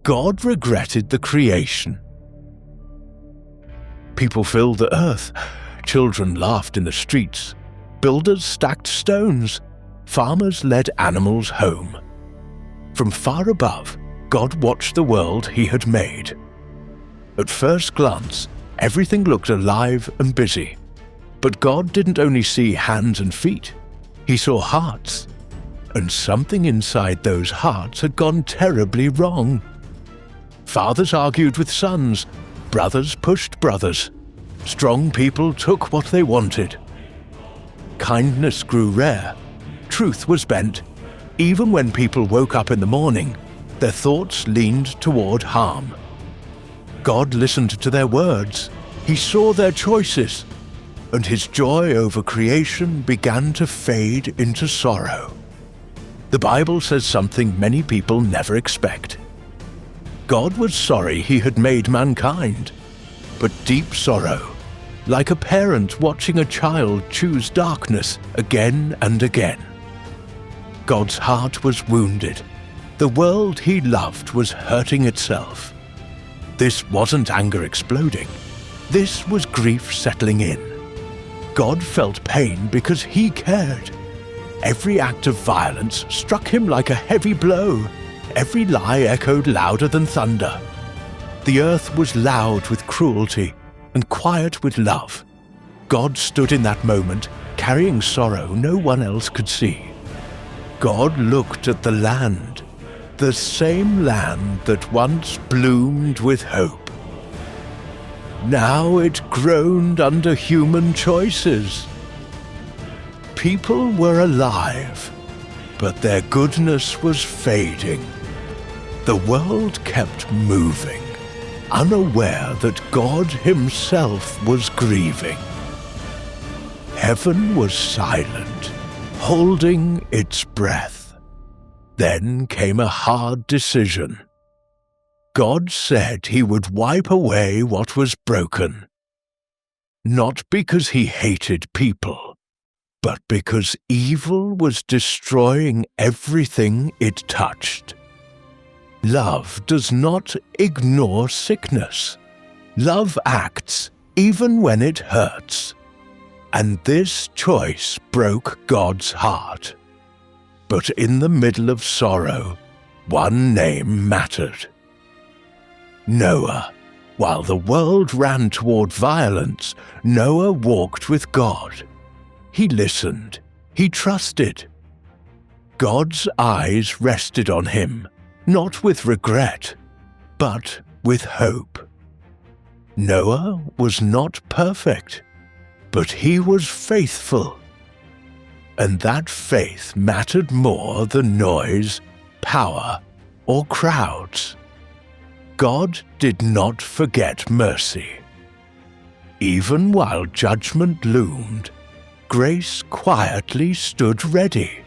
God regretted the creation. People filled the earth. Children laughed in the streets. Builders stacked stones. Farmers led animals home. From far above, God watched the world he had made. At first glance, everything looked alive and busy. But God didn't only see hands and feet. He saw hearts. And something inside those hearts had gone terribly wrong. Fathers argued with sons. Brothers pushed brothers. Strong people took what they wanted. Kindness grew rare. Truth was bent. Even when people woke up in the morning, their thoughts leaned toward harm. God listened to their words. He saw their choices. And his joy over creation began to fade into sorrow. The Bible says something many people never expect. God was sorry he had made mankind, but deep sorrow, like a parent watching a child choose darkness again and again. God's heart was wounded. The world he loved was hurting itself. This wasn't anger exploding. This was grief settling in. God felt pain because he cared. Every act of violence struck him like a heavy blow. Every lie echoed louder than thunder. The earth was loud with cruelty and quiet with love. God stood in that moment, carrying sorrow no one else could see. God looked at the land, the same land that once bloomed with hope. Now it groaned under human choices. People were alive, but their goodness was fading. The world kept moving, unaware that God himself was grieving. Heaven was silent, holding its breath. Then came a hard decision. God said he would wipe away what was broken. Not because he hated people, but because evil was destroying everything it touched. Love does not ignore sickness. Love acts even when it hurts. And this choice broke God's heart. But in the middle of sorrow, one name mattered. Noah. While the world ran toward violence, Noah walked with God. He listened. He trusted. God's eyes rested on him, not with regret, but with hope. Noah was not perfect, but he was faithful. And that faith mattered more than noise, power, or crowds. God did not forget mercy. Even while judgment loomed, grace quietly stood ready.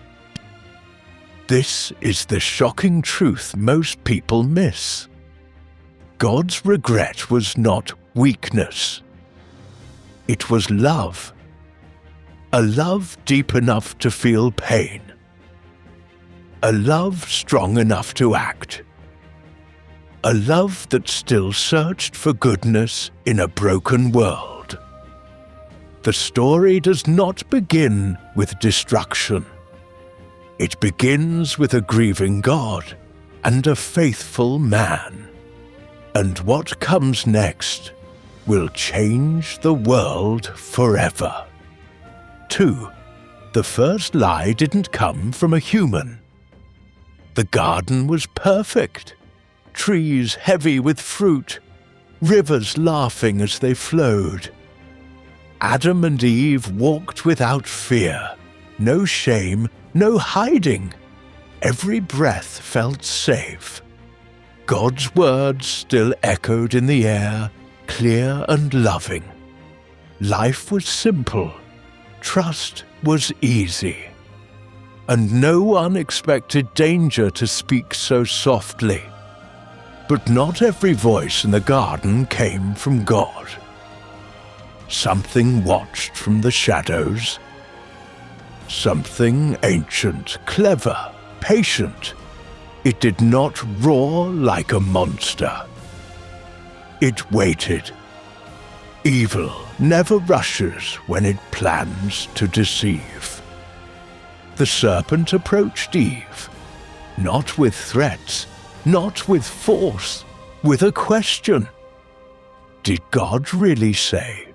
This is the shocking truth most people miss. God's regret was not weakness. It was love. A love deep enough to feel pain. A love strong enough to act. A love that still searched for goodness in a broken world. The story does not begin with destruction. It begins with a grieving God and a faithful man. And what comes next will change the world forever. 2. The first lie didn't come from a human. The garden was perfect. Trees heavy with fruit, rivers laughing as they flowed. Adam and Eve walked without fear, no shame, no hiding. Every breath felt safe. God's words still echoed in the air, clear and loving. Life was simple. Trust was easy. And no one expected danger to speak so softly. But not every voice in the garden came from God. Something watched from the shadows. Something ancient, clever, patient. It did not roar like a monster. It waited. Evil never rushes when it plans to deceive. The serpent approached Eve, not with threats, not with force, with a question. Did God really say?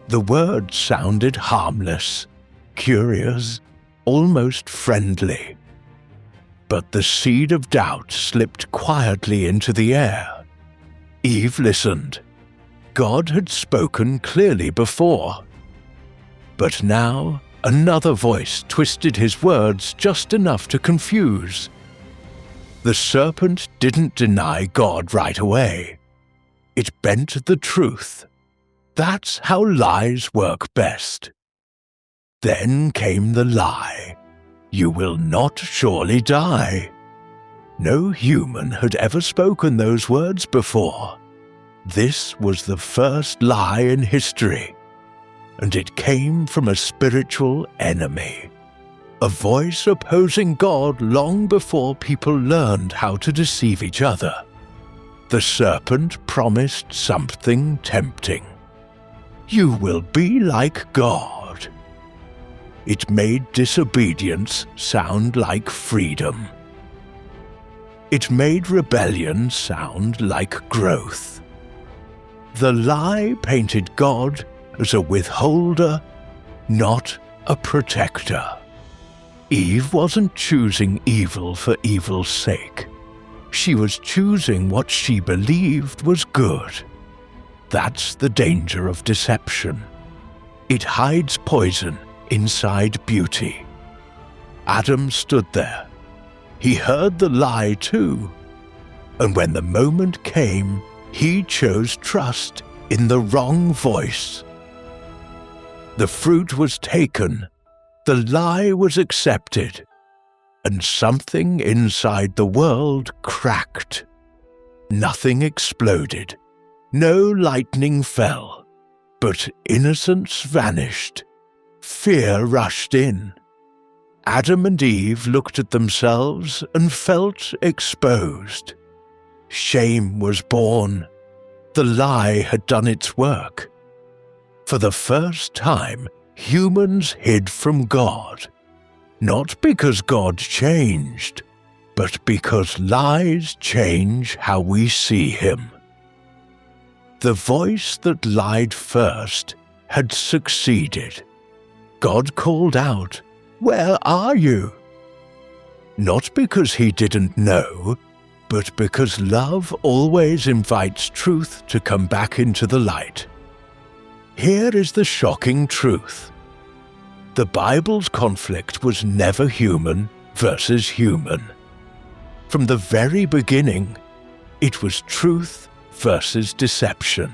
The words sounded harmless, curious, almost friendly. But the seed of doubt slipped quietly into the air. Eve listened. God had spoken clearly before. But now another voice twisted his words just enough to confuse. The serpent didn't deny God right away. It bent the truth. That's how lies work best. Then came the lie. You will not surely die. No human had ever spoken those words before. This was the first lie in history, and it came from a spiritual enemy, a voice opposing God long before people learned how to deceive each other. The serpent promised something tempting. You will be like God. It made disobedience sound like freedom. It made rebellion sound like growth. The lie painted God as a withholder, not a protector. Eve wasn't choosing evil for evil's sake. She was choosing what she believed was good. That's the danger of deception. It hides poison inside beauty. Adam stood there. He heard the lie too. And when the moment came, he chose trust in the wrong voice. The fruit was taken, the lie was accepted, and something inside the world cracked. Nothing exploded, no lightning fell, but innocence vanished. Fear rushed in. Adam and Eve looked at themselves and felt exposed. Shame was born. The lie had done its work. For the first time, humans hid from God. Not because God changed, but because lies change how we see Him. The voice that lied first had succeeded. God called out, "Where are you?" Not because He didn't know, but because love always invites truth to come back into the light. Here is the shocking truth. The Bible's conflict was never human versus human. From the very beginning, it was truth versus deception.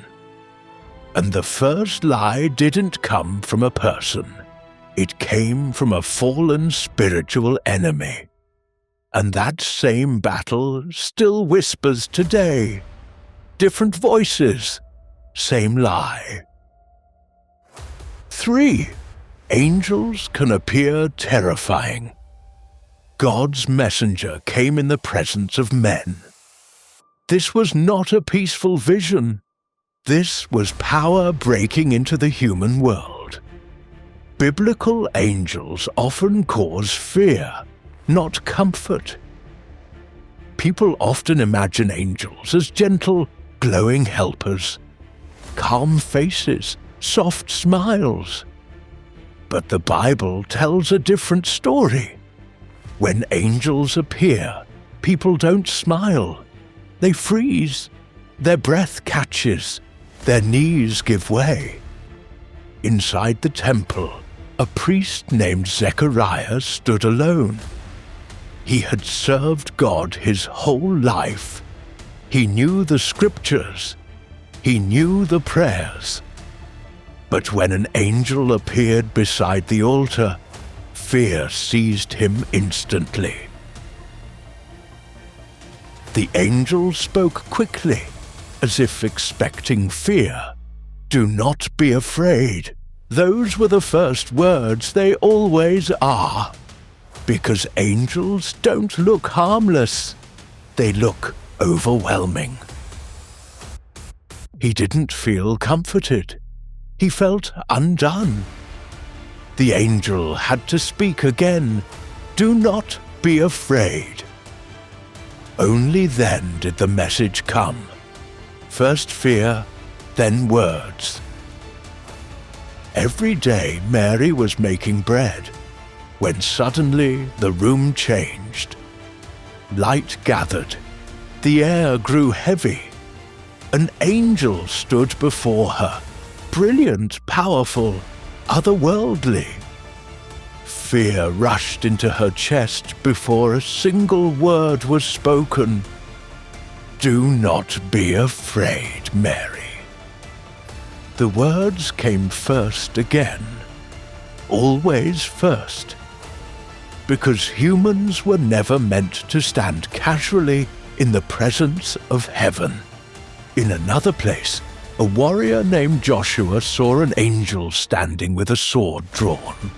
And the first lie didn't come from a person. It came from a fallen spiritual enemy. And that same battle still whispers today. Different voices, same lie. 3. Angels can appear terrifying. God's messenger came in the presence of men. This was not a peaceful vision. This was power breaking into the human world. Biblical angels often cause fear, not comfort. People often imagine angels as gentle, glowing helpers, calm faces, soft smiles. But the Bible tells a different story. When angels appear, people don't smile. They freeze. Their breath catches. Their knees give way. Inside the temple, a priest named Zechariah stood alone. He had served God his whole life. He knew the scriptures. He knew the prayers. But when an angel appeared beside the altar, fear seized him instantly. The angel spoke quickly, as if expecting fear. "Do not be afraid." Those were the first words. They always are. Because angels don't look harmless. They look overwhelming. He didn't feel comforted. He felt undone. The angel had to speak again. Do not be afraid. Only then did the message come. First fear, then words. Every day Mary was making bread, when suddenly the room changed. Light gathered. The air grew heavy. An angel stood before her, brilliant, powerful, otherworldly. Fear rushed into her chest before a single word was spoken. Do not be afraid, Mary. The words came first again, always first, because humans were never meant to stand casually in the presence of heaven. In another place, a warrior named Joshua saw an angel standing with a sword drawn.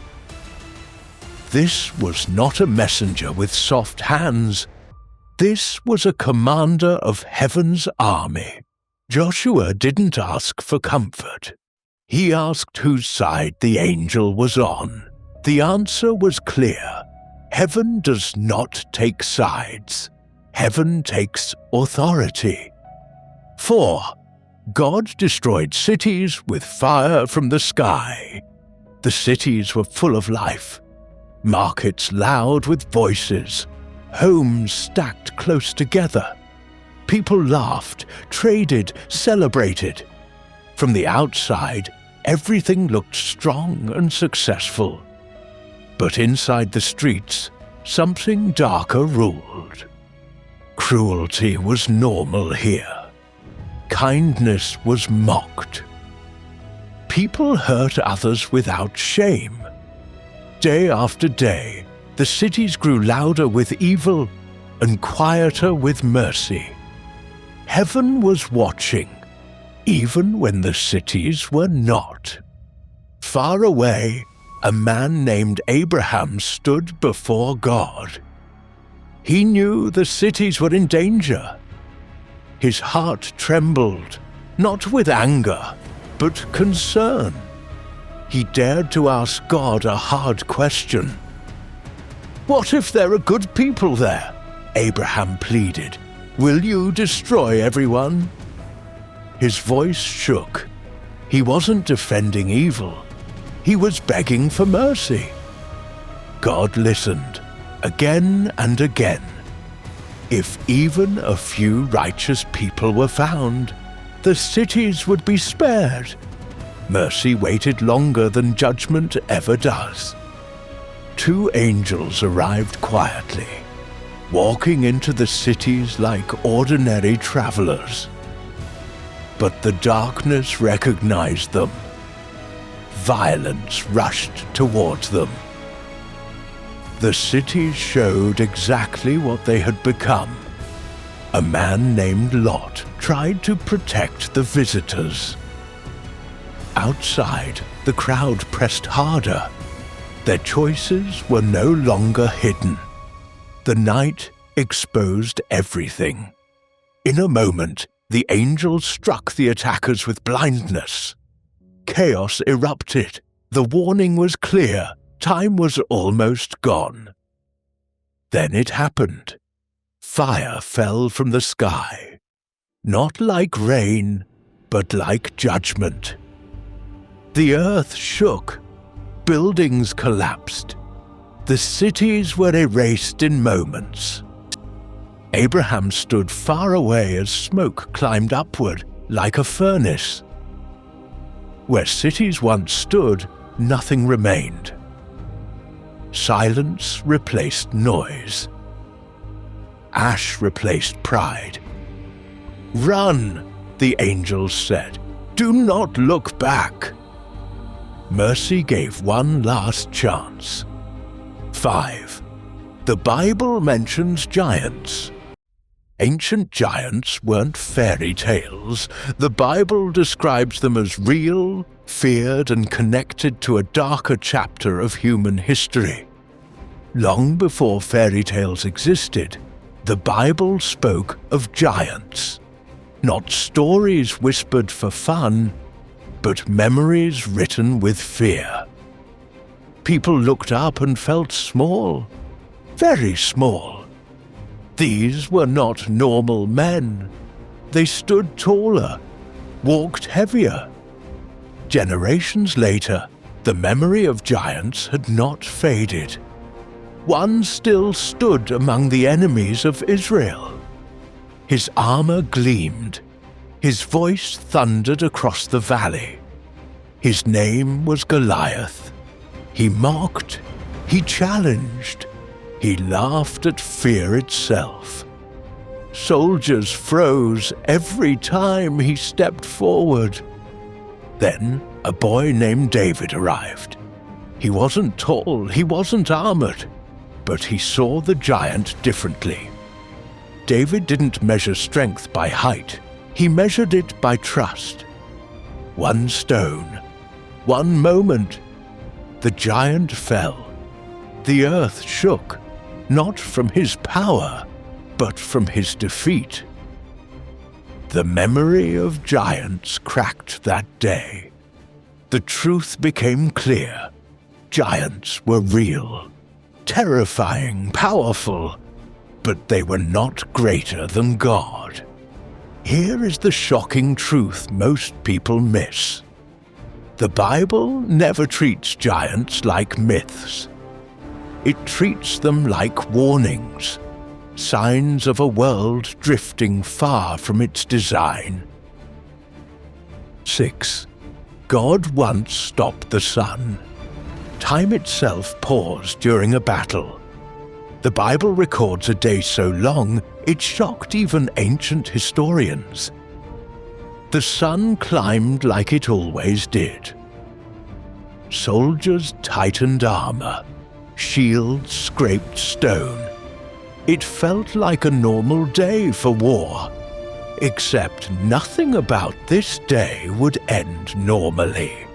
This was not a messenger with soft hands. This was a commander of heaven's army. Joshua didn't ask for comfort. He asked whose side the angel was on. The answer was clear. Heaven does not take sides. Heaven takes authority. 4. God destroyed cities with fire from the sky. The cities were full of life. Markets loud with voices. Homes stacked close together. People laughed, traded, celebrated. From the outside, everything looked strong and successful. But inside the streets, something darker ruled. Cruelty was normal here. Kindness was mocked. People hurt others without shame. Day after day, the cities grew louder with evil and quieter with mercy. Heaven was watching, even when the cities were not. Far away, a man named Abraham stood before God. He knew the cities were in danger. His heart trembled, not with anger, but concern. He dared to ask God a hard question. "What if there are good people there?" Abraham pleaded. "Will you destroy everyone?" His voice shook. He wasn't defending evil. He was begging for mercy. God listened, again and again. If even a few righteous people were found, the cities would be spared. Mercy waited longer than judgment ever does. 2 angels arrived quietly, walking into the cities like ordinary travelers. But the darkness recognized them. Violence rushed towards them. The cities showed exactly what they had become. A man named Lot tried to protect the visitors. Outside, the crowd pressed harder. Their choices were no longer hidden. The night exposed everything. In a moment, the angel struck the attackers with blindness. Chaos erupted. The warning was clear. Time was almost gone. Then it happened. Fire fell from the sky. Not like rain, but like judgment. The earth shook. Buildings collapsed. The cities were erased in moments. Abraham stood far away as smoke climbed upward like a furnace. Where cities once stood, nothing remained. Silence replaced noise. Ash replaced pride. "Run," the angels said. "Do not look back." Mercy gave one last chance. 5. The Bible mentions giants. Ancient giants weren't fairy tales. The Bible describes them as real, feared, and connected to a darker chapter of human history. Long before fairy tales existed, the Bible spoke of giants. Not stories whispered for fun, but memories written with fear. People looked up and felt small, very small. These were not normal men. They stood taller, walked heavier. Generations later, the memory of giants had not faded. One still stood among the enemies of Israel. His armor gleamed. His voice thundered across the valley. His name was Goliath. He mocked. He challenged. He laughed at fear itself. Soldiers froze every time he stepped forward. Then a boy named David arrived. He wasn't tall, he wasn't armored, but he saw the giant differently. David didn't measure strength by height, he measured it by trust. One stone, one moment, the giant fell. The earth shook, not from his power, but from his defeat. The memory of giants cracked that day. The truth became clear. Giants were real, terrifying, powerful, but they were not greater than God. Here is the shocking truth most people miss. The Bible never treats giants like myths. It treats them like warnings, signs of a world drifting far from its design. 6. God once stopped the sun. Time itself paused during a battle. The Bible records a day so long it shocked even ancient historians. The sun climbed like it always did. Soldiers tightened armor. Shields scraped stone. It felt like a normal day for war, except nothing about this day would end normally.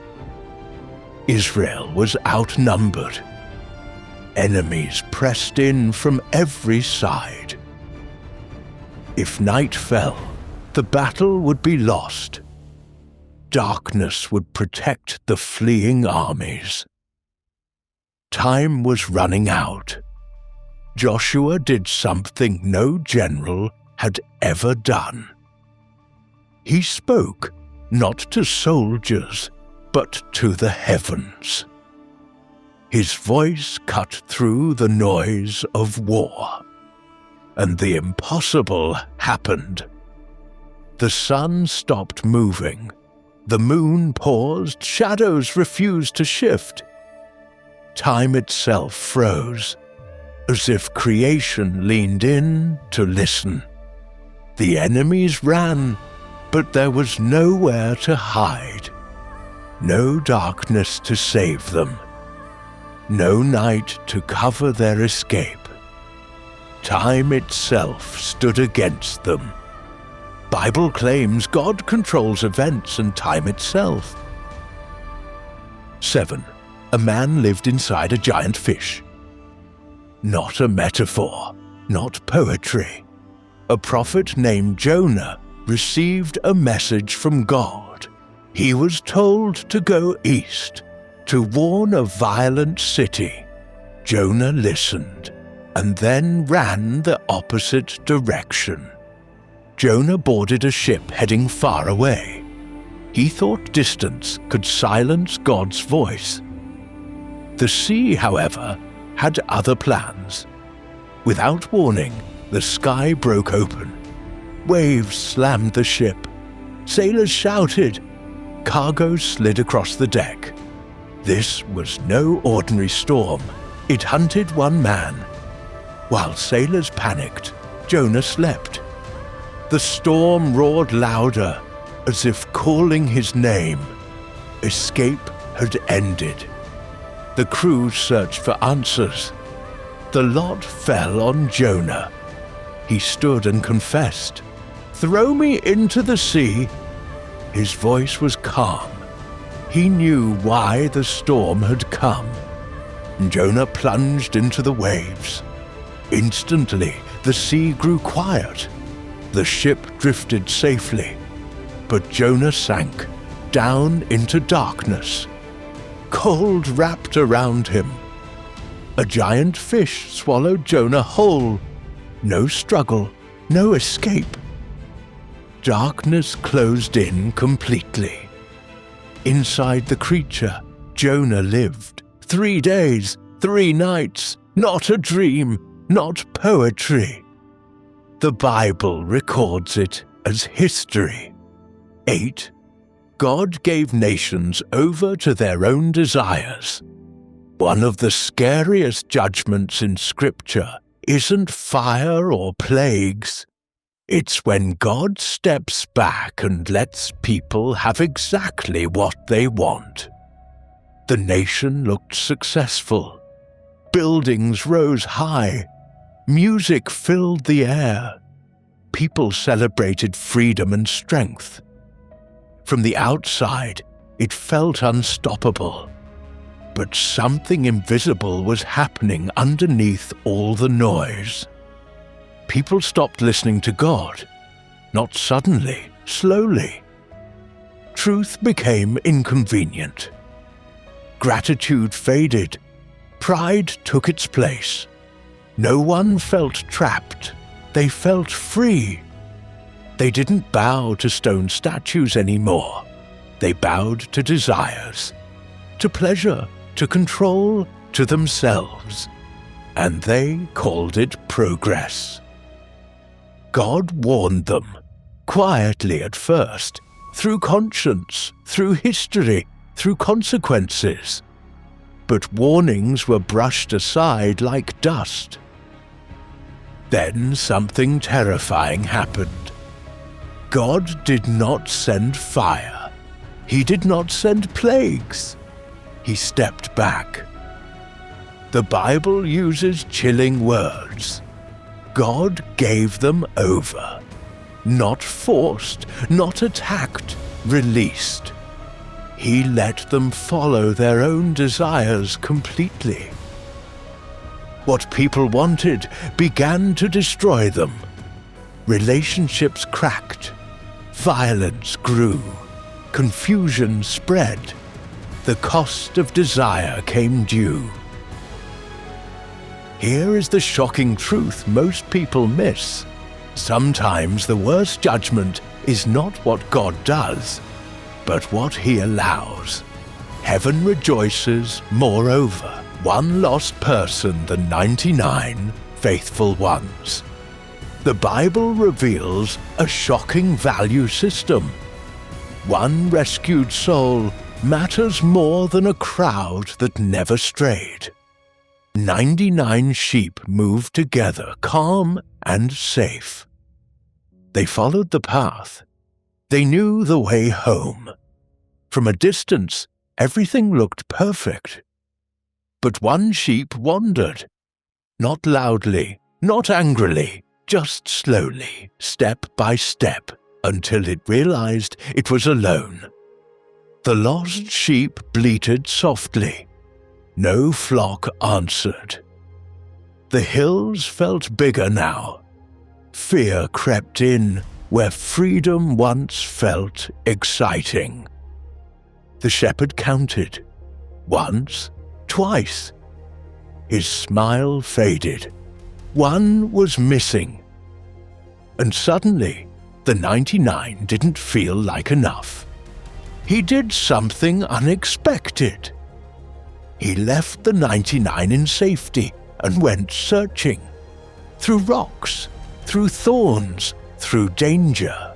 Israel was outnumbered. Enemies pressed in from every side. If night fell, the battle would be lost. Darkness would protect the fleeing armies. Time was running out. Joshua did something no general had ever done. He spoke not to soldiers, but to the heavens. His voice cut through the noise of war, and the impossible happened. The sun stopped moving. The moon paused. Shadows refused to shift. Time itself froze, as if creation leaned in to listen. The enemies ran, but there was nowhere to hide. No darkness to save them. No night to cover their escape. Time itself stood against them. Bible claims God controls events and time itself. 7. A man lived inside a giant fish. Not a metaphor, not poetry. A prophet named Jonah received a message from God. He was told to go east, to warn a violent city. Jonah listened, and then ran the opposite direction. Jonah boarded a ship heading far away. He thought distance could silence God's voice. The sea, however, had other plans. Without warning, the sky broke open. Waves slammed the ship. Sailors shouted. Cargo slid across the deck. This was no ordinary storm. It hunted one man. While sailors panicked, Jonah slept. The storm roared louder, as if calling his name. Escape had ended. The crew searched for answers. The lot fell on Jonah. He stood and confessed, "Throw me into the sea." His voice was calm. He knew why the storm had come. Jonah plunged into the waves. Instantly, the sea grew quiet. The ship drifted safely, but Jonah sank down into darkness. Cold wrapped around him. A giant fish swallowed Jonah whole. No struggle, no escape. Darkness closed in completely. Inside the creature, Jonah lived. 3 days, 3 nights, not a dream, not poetry. The Bible records it as history. 8. God gave nations over to their own desires. One of the scariest judgments in Scripture isn't fire or plagues. It's when God steps back and lets people have exactly what they want. The nation looked successful. Buildings rose high. Music filled the air. People celebrated freedom and strength. From the outside, it felt unstoppable. But something invisible was happening underneath all the noise. People stopped listening to God. Not suddenly, slowly. Truth became inconvenient. Gratitude faded. Pride took its place. No one felt trapped. They felt free. They didn't bow to stone statues anymore. They bowed to desires, to pleasure, to control, to themselves. And they called it progress. God warned them, quietly at first, through conscience, through history, through consequences. But warnings were brushed aside like dust. Then something terrifying happened. God did not send fire. He did not send plagues. He stepped back. The Bible uses chilling words. God gave them over. Not forced, not attacked, released. He let them follow their own desires completely. What people wanted began to destroy them. Relationships cracked. Violence grew. Confusion spread. The cost of desire came due. Here is the shocking truth most people miss. Sometimes the worst judgment is not what God does, but what He allows. Heaven rejoices, moreover, one lost person than 99 faithful ones. The Bible reveals a shocking value system. One rescued soul matters more than a crowd that never strayed. 99 sheep moved together, calm and safe. They followed the path. They knew the way home. From a distance, everything looked perfect. But one sheep wandered. Not loudly, not angrily, just slowly, step by step, until it realized it was alone. The lost sheep bleated softly. No flock answered. The hills felt bigger now. Fear crept in where freedom once felt exciting. The shepherd counted. Once, twice. His smile faded. One was missing. And suddenly, the 99 didn't feel like enough. He did something unexpected. He left the 99 in safety and went searching. Through rocks, through thorns, through danger.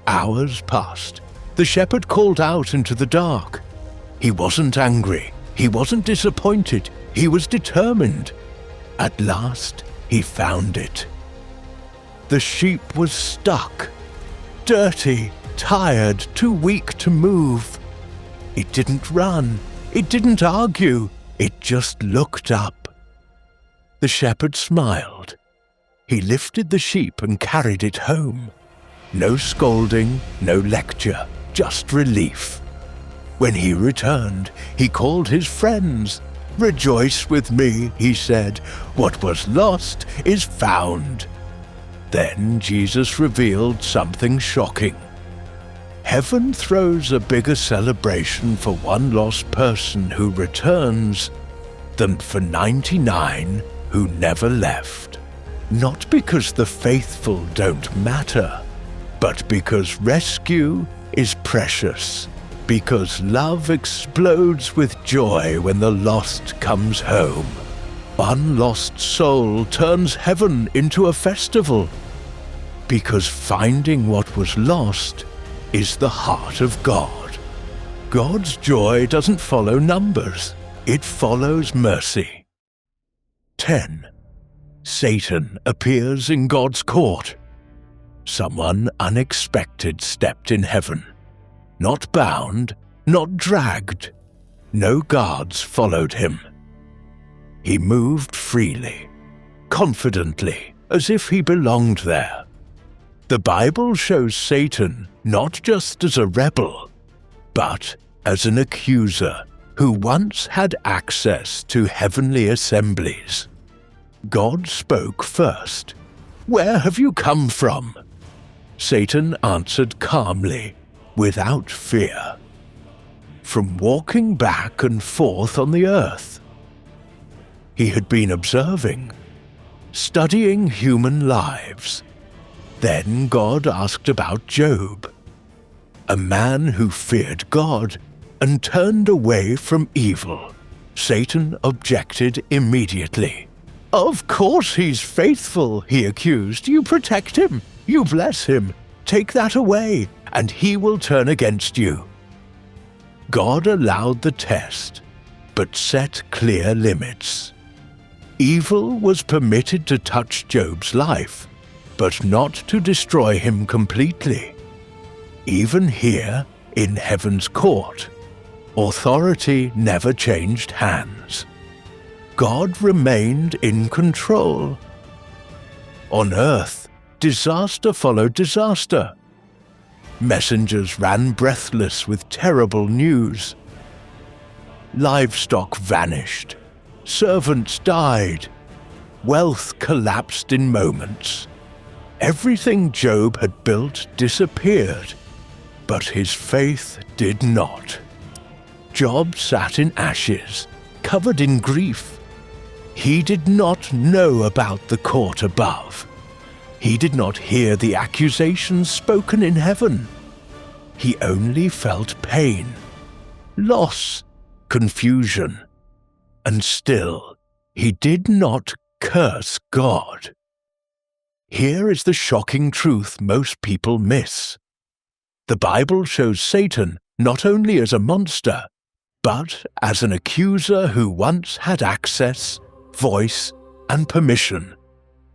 Hours passed. The shepherd called out into the dark. He wasn't angry. He wasn't disappointed. He was determined. At last, he found it. The sheep was stuck. Dirty, tired, too weak to move. It didn't run. It didn't argue. It just looked up. The shepherd smiled. He lifted the sheep and carried it home. No scolding, no lecture, just relief. When he returned, he called his friends. "Rejoice with me," he said, "what was lost is found." Then Jesus revealed something shocking. Heaven throws a bigger celebration for one lost person who returns than for 99 who never left. Not because the faithful don't matter, but because rescue is precious, because love explodes with joy when the lost comes home. One lost soul turns heaven into a festival, because finding what was lost is the heart of God. God's joy doesn't follow numbers, it follows mercy. 10. Satan appears in God's court. Someone unexpected stepped in heaven. Not bound, not dragged. No guards followed him. He moved freely, confidently, as if he belonged there. The Bible shows Satan not just as a rebel, but as an accuser who once had access to heavenly assemblies. God spoke first. "Where have you come from?" Satan answered calmly, without fear. "From walking back and forth on the earth." He had been observing, studying human lives. Then God asked about Job, a man who feared God and turned away from evil. Satan objected immediately. "Of course he's faithful," he accused. "You protect him, you bless him. Take that away, and he will turn against you." God allowed the test, but set clear limits. Evil was permitted to touch Job's life, but not to destroy him completely. Even here, in heaven's court, authority never changed hands. God remained in control. On earth, disaster followed disaster. Messengers ran breathless with terrible news. Livestock vanished. Servants died. Wealth collapsed in moments. Everything Job had built disappeared, but his faith did not. Job sat in ashes, covered in grief. He did not know about the court above. He did not hear the accusations spoken in heaven. He only felt pain, loss, confusion, and still he did not curse God. Here is the shocking truth most people miss. The Bible shows Satan not only as a monster, but as an accuser who once had access, voice, and permission,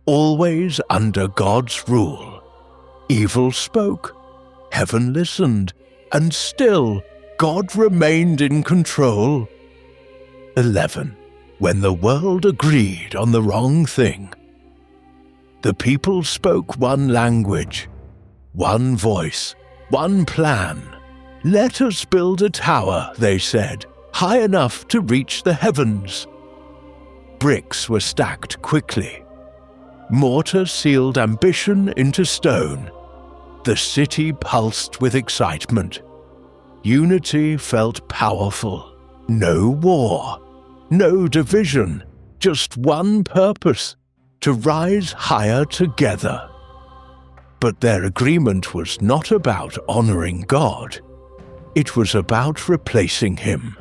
always under God's rule. Evil spoke, heaven listened, and still God remained in control. 11. When the world agreed on the wrong thing. The people spoke one language, one voice, one plan. "Let us build a tower," they said, "high enough to reach the heavens." Bricks were stacked quickly. Mortar sealed ambition into stone. The city pulsed with excitement. Unity felt powerful. No war, no division, just one purpose: to rise higher together. But their agreement was not about honoring God. It was about replacing him.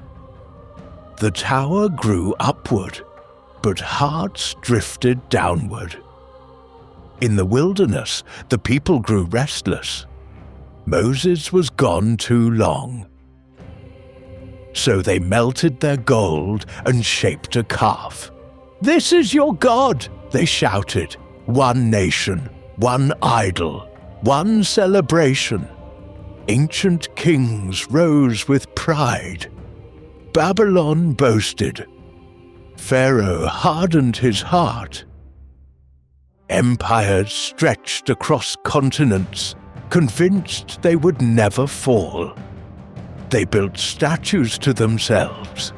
The tower grew upward, but hearts drifted downward. In the wilderness, the people grew restless. Moses was gone too long. So they melted their gold and shaped a calf. "This is your God," they shouted. "One nation, one idol, one celebration." Ancient kings rose with pride. Babylon boasted. Pharaoh hardened his heart. Empires stretched across continents, convinced they would never fall. They built statues to themselves.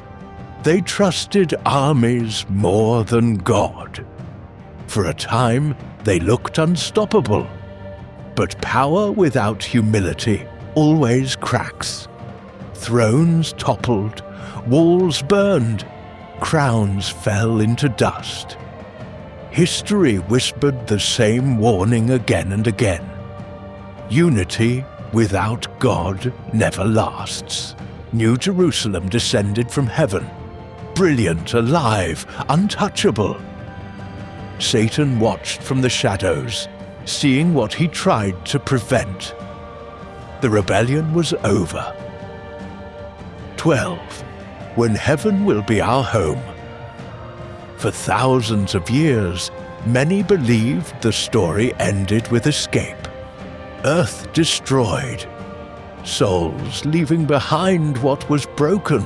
They trusted armies more than God. For a time, they looked unstoppable. But power without humility always cracks. Thrones toppled, walls burned, crowns fell into dust. History whispered the same warning again and again. Unity without God never lasts. New Jerusalem descended from heaven, brilliant, alive, untouchable. Satan watched from the shadows, seeing what he tried to prevent. The rebellion was over. 12. When heaven will be our home. For thousands of years, many believed the story ended with escape. Earth destroyed. Souls leaving behind what was broken.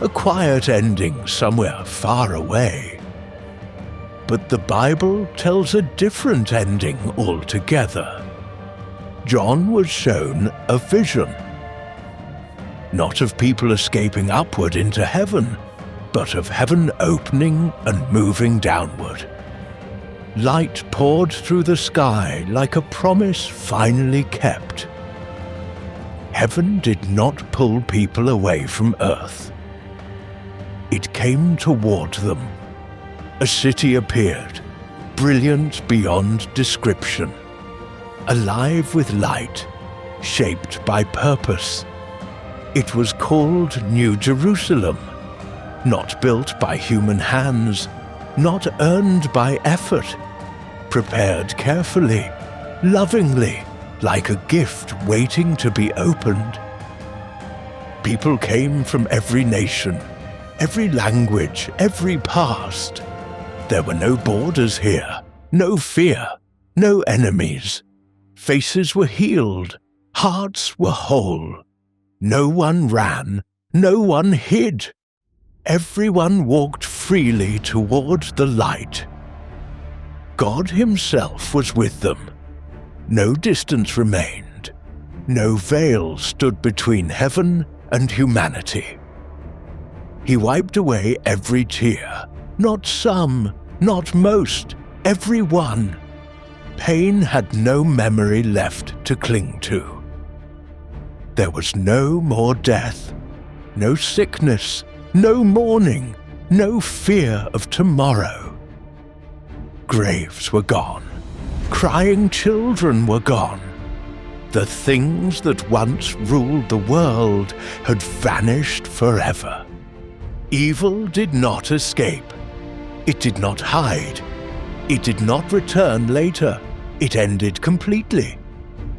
A quiet ending somewhere far away. But the Bible tells a different ending altogether. John was shown a vision. Not of people escaping upward into heaven, but of heaven opening and moving downward. Light poured through the sky like a promise finally kept. Heaven did not pull people away from earth. It came toward them. A city appeared, brilliant beyond description, alive with light, shaped by purpose. It was called New Jerusalem, not built by human hands, not earned by effort, prepared carefully, lovingly, like a gift waiting to be opened. People came from every nation, every language, every past. There were no borders here, no fear, no enemies. Faces were healed, hearts were whole. No one ran, no one hid. Everyone walked freely toward the light. God Himself was with them. No distance remained. No veil stood between heaven and humanity. He wiped away every tear, not some, not most, every one. Pain had no memory left to cling to. There was no more death, no sickness, no mourning, no fear of tomorrow. Graves were gone. Crying children were gone. The things that once ruled the world had vanished forever. Evil did not escape. It did not hide. It did not return later. It ended completely,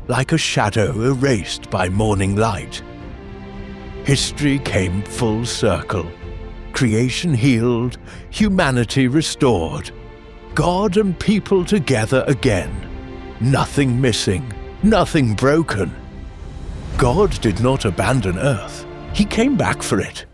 like a shadow erased by morning light. History came full circle. Creation healed, humanity restored. God and people together again. Nothing missing, nothing broken. God did not abandon earth. He came back for it.